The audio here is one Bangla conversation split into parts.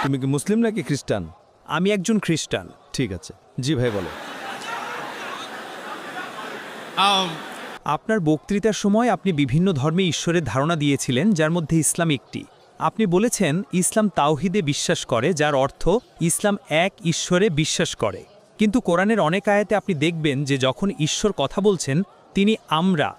তুমি কি মুসলিম নাকি খ্রিস্টান? আমি একজন খ্রিস্টান। ঠিক আছে, জি ভাই বলো। আপনার বক্তৃতার সময় আপনি বিভিন্ন ধর্মে ঈশ্বরের ধারণা দিয়েছিলেন, যার মধ্যে ইসলাম একটি। আপনি বলেছেন ইসলাম তাওহিদে বিশ্বাস করে, যার অর্থ ইসলাম এক ঈশ্বরে বিশ্বাস করে। কিন্তু কোরআনের অনেক আয়াতে আপনি দেখবেন যে যখন ঈশ্বর কথা বলছেন তিনি আমরা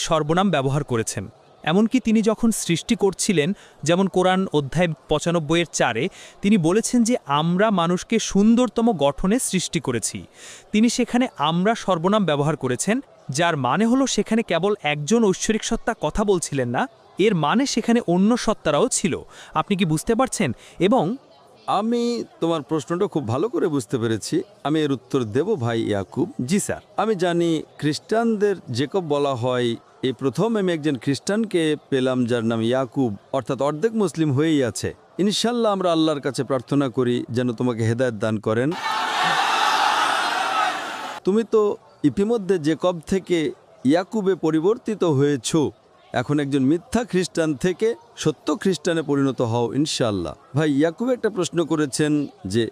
সর্বনাম ব্যবহার করেছেন। এমনকি তিনি যখন সৃষ্টি করছিলেন, যেমন কোরআন অধ্যায় 95-4 তিনি বলেছেন যে আমরা মানুষকে সুন্দরতম গঠনে সৃষ্টি করেছি। তিনি সেখানে আমরা সর্বনাম ব্যবহার করেছেন, যার মানে হলো সেখানে কেবল একজন ঐশ্বরিক সত্তা কথা বলছিলেন না, এর মানে সেখানে অন্য সত্তারাও ছিল। আপনি কি বুঝতে পারছেন? এবং আমি তোমার প্রশ্নটা খুব ভালো করে বুঝতে পেরেছি। আমি এর উত্তর দেব ভাই ইয়াকুব। জি স্যার। আমি জানি খ্রিস্টানদের জেকব বলা হয়। এই প্রথম আমি একজন খ্রিস্টানকে পেলাম যার নাম ইয়াকুব, অর্থাৎ অর্ধেক মুসলিম হয়েই আছে। ইনশাল্লাহ আমরা আল্লাহর কাছে প্রার্থনা করি যেন তোমাকে হেদায়েত দান করেন। তুমি তো ইতিমধ্যে জেকব থেকে ইয়াকুবে পরিবর্তিত হয়েছ। এখন একজন মিথ্যা খ্রিস্টান থেকে সত্য খ্রিস্টানে পরিণত হও ইনশাল্লাহ। ভাই ইয়াকুব একটা প্রশ্ন করেছেন যে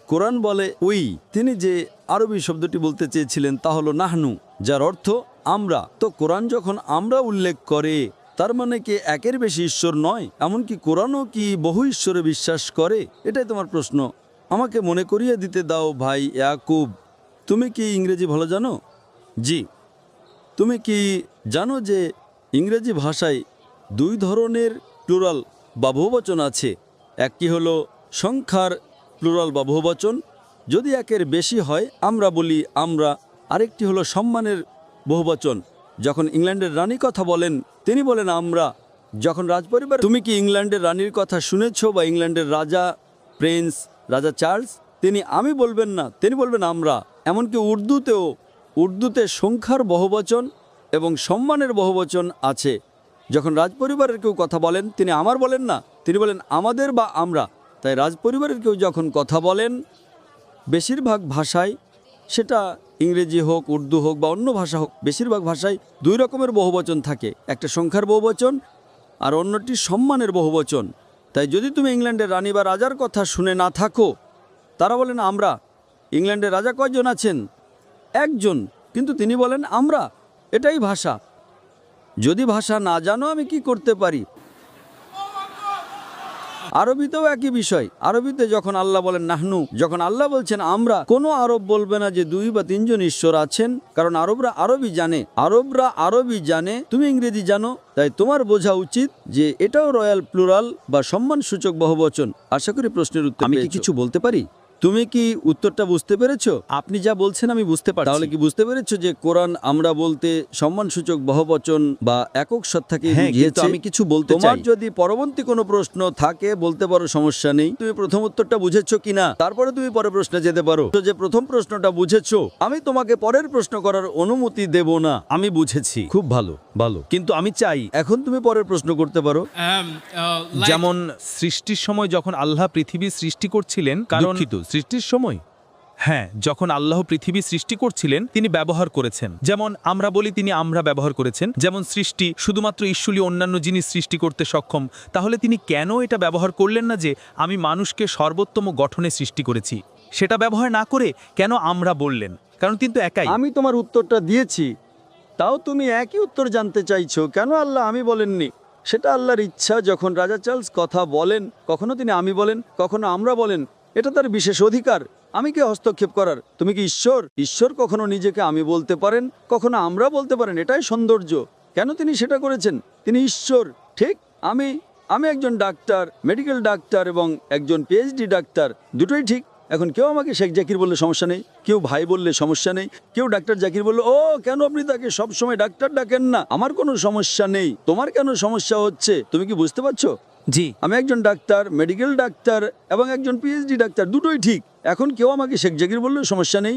কোরআন বলে তিনি যে আরবি শব্দটি বলতে চেয়েছিলেন তা হলো নাহনু, যার অর্থ আমরা। তো কোরআন যখন আমরা উল্লেখ করে তার মানে কি একের বেশি ঈশ্বর নয়? এমনকি কোরআনও কি বহু ঈশ্বরে বিশ্বাস করে? এটাই তোমার প্রশ্ন। আমাকে মনে করিয়ে দিতে দাও ভাই ইয়াকুব, তুমি কি ইংরেজি ভালো জানো? জি। তুমি কি জানো যে ইংরেজি ভাষায় দুই ধরনের প্লুরাল বা বহুবচন আছে? একটি হলো সংখ্যার প্লুরাল বা বহুবচন, যদি একের বেশি হয় আমরা বলি আমরা। আরেকটি হলো সম্মানের বহুবচন। যখন ইংল্যান্ডের রানী কথা বলেন তিনি বলেন আমরা। যখন রাজপরিবার, তুমি কি ইংল্যান্ডের রানীর কথা শুনেছ বা ইংল্যান্ডের রাজা, প্রিন্স, রাজা চার্লস, তিনি আমি বলবেন না, তিনি বলবেন আমরা। এমনকি উর্দুতে সংখ্যার বহুবচন এবং সম্মানের বহুবচন আছে। যখন রাজপরিবারের কেউ কথা বলেন তিনি আমার বলেন না, তিনি বলেন আমাদের বা আমরা। তাই রাজপরিবারের কেউ যখন কথা বলেন বেশিরভাগ ভাষায়, সেটা ইংরেজি হোক, উর্দু হোক বা অন্য ভাষা হোক, বেশিরভাগ ভাষায় দুই রকমের বহুবচন থাকে। একটা সংখ্যার বহুবচন আর অন্যটি সম্মানের বহুবচন। তাই যদি তুমি ইংল্যান্ডের রানী বা রাজার কথা শুনে না থাকো, তারা বলেন আমরা। ইংল্যান্ডের রাজা কয়জন আছেন? একজন, কিন্তু তিনি বলেন আমরা। এটাই ভাষা। যদি ভাষা না জানো আমি কি করতে পারি? আরবিতেও একই বিষয়। আরবিতে যখন আল্লাহ বলেন নাহনু, যখন আল্লাহ বলছেন আমরা, কোনো আরব বলবে না যে 2 বা 3 জন ঈশ্বর আছেন, কারণ আরবরা আরবি জানে। তুমি ইংরেজি জানো, তাই তোমার বোঝা উচিত যে এটাও রয়্যাল প্লুরাল বা সম্মানসূচক বহুবচন। আশা করি প্রশ্নের উত্তর আমি কি কিছু বলতে পারি? তুমি কি উত্তরটা বুঝতে পেরেছো? আপনি যা বলছেন আমি বুঝতে পারছি। তাহলে কি বুঝতে পেরেছো যে কোরআন আমরা বলতে সম্মানসূচক বহুবচন বা একক সত্তাকে বুঝিয়েছে? আমি কিছু বলতে চাই। তোমার যদি পরবর্তী কোনো প্রশ্ন থাকে বলতে পারো, সমস্যা নেই। তুমি প্রথম উত্তরটা বুঝেছো কিনা তারপরে তুমি পরের প্রশ্নে যেতে পারো। তো যে প্রথম প্রশ্নটা বুঝেছো, আমি তোমাকে পরের প্রশ্ন করার অনুমতি দেব না। আমি বুঝেছি, খুব ভালো, কিন্তু আমি চাই এখন তুমি পরের প্রশ্ন করতে পারো। যেমন সৃষ্টির সময় যখন আল্লাহ পৃথিবী সৃষ্টি করছিলেন, কারণ সৃষ্টির সময়, হ্যাঁ, যখন আল্লাহ পৃথিবী সৃষ্টি করছিলেন তিনি ব্যবহার করেছেন, যেমন আমরা বলি তিনি আমরা ব্যবহার করেছেন। যেমন সৃষ্টি শুধুমাত্র ঈশ্বরী অন্যান্য জিনিস সৃষ্টি করতে সক্ষম, তাহলে তিনি কেন এটা ব্যবহার করলেন না যে আমি মানুষকে সর্বোত্তম গঠনে সৃষ্টি করেছি? সেটা ব্যবহার না করে কেন আমরা বললেন? কারণ কিন্তু একাই। আমি তোমার উত্তরটা দিয়েছি, তাও তুমি একই উত্তর জানতে চাইছো। কেন আল্লাহ আমি বলেননি? সেটা আল্লাহর ইচ্ছা। যখন রাজা চার্লস কথা বলেন, কখনো তিনি আমি বলেন, কখনো আমরা বলেন, এটা তার বিশেষ অধিকার। আমি কি হস্তক্ষেপ করার? তুমি কি ঈশ্বর কখনো নিজেকে আমি বলতে পারেন, কখনো আমরা বলতে পারেন। এটাই সৌন্দর্য। কেন তিনি সেটা করেছেন? তিনি ঈশ্বর। ঠিক আমি একজন ডাক্তার, মেডিকেল ডাক্তার এবং একজন পিএইচডি ডাক্তার, দুটোই ঠিক। এখন কেউ আমাকে শেখ জাকির বললে সমস্যা নেই, কেউ ভাই বললে সমস্যা নেই, কেউ ডাক্তার জাকির বললে ও কেন আপনি তাকে সবসময় ডাক্তার ডাকেন না? আমার কোনো সমস্যা নেই। তোমার কেন সমস্যা হচ্ছে? তুমি কি বুঝতে পারছো? জি, আমি একজন ডাক্তার, মেডিকেল ডাক্তার এবং একজন পিএইচডি ডাক্তার, দুটোই ঠিক। এখন কেউ আমাকে শেখ জাকির বললেও সমস্যা নেই,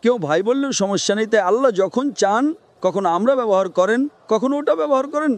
কেউ ভাই বললেও সমস্যা নেই। তাই আল্লাহ যখন চান কখনো আমরা ব্যবহার করেন, কখনো ওটা ব্যবহার করেন।